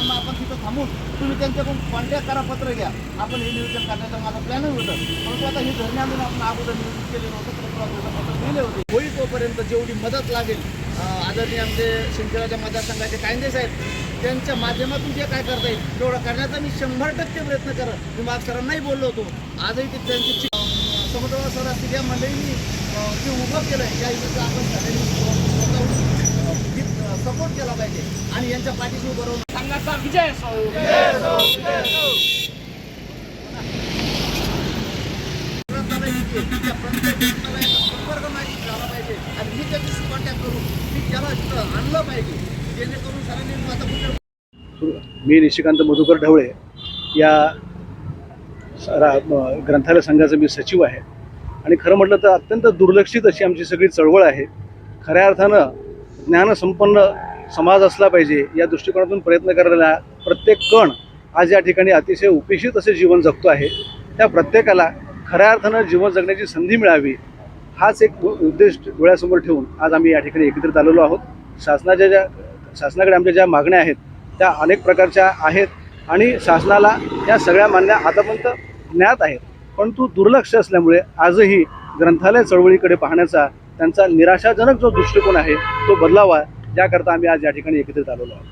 त्यांना आपण तिथं थांबून तुम्ही त्यांच्याकडून कॉन्टॅक्ट करा, पत्र घ्या, आपण हे नियोजन करण्याचा माझा प्लॅनच होतं. परंतु आता हे धरणे आणून आपण अगोदर नियोजन केलेलं होतं, पत्र दिले होते. होईल तोपर्यंत जेवढी मदत लागेल आदरणीय आमचे शिंदखेड्याच्या मतदारसंघाचे कायदे साहेब त्यांच्या माध्यमातून जे काय करता येईल तेवढं करण्याचा मी 100% प्रयत्न करत. मी माग सरांनाही बोललो होतो. आजही ते त्यांची समुद्र सर असतील या मंडळींनी जे उभं केलं आहे या इथं आपण सगळ्यांनी सपोर्ट केला पाहिजे आणि यांच्या पाठीशी उभं राहून संघाचा विजय असो. संपर्क माझी झाला पाहिजे आणि मी त्याच्याशी कॉन्टॅक्ट करून मी त्याला आणलं पाहिजे जेणेकरून सरांनी आता मी निशिकांत मधुकर ढवळे या ग्रंथालय संघाचा मी सचिव आहे आणि खरं म्हटलं तर अत्यंत दुर्लक्षित अशी आमची सगळी चळवळ आहे. खऱ्या अर्थानं ज्ञानसंपन्न समाज असला पाहिजे या दृष्टिकोनातून प्रयत्न करायला प्रत्येक कण आज या ठिकाणी अतिशय उपेक्षित असे जीवन जगतो आहे. त्या प्रत्येकाला खऱ्या अर्थानं जीवन जगण्याची संधी मिळावी हाच एक उद्देश डोळ्यासमोर ठेवून आज आम्ही या ठिकाणी एकत्रित आलेलो आहोत. शासनाकडे आमच्या ज्या मागण्या आहेत त्या अनेक प्रकारच्या आहेत आणि शासनाला या सगळ्या मागण्या आतापर्यंत ज्ञात आहेत, परंतु दुर्लक्ष असल्यामुळे आजही ग्रंथालय चळवळीकडे पाहण्याचा त्यांचा निराशाजनक जो दृष्टिकोन आहे तो बदलावा याकरता आम्ही आज या ठिकाणी एकत्रित आलेलो आहोत.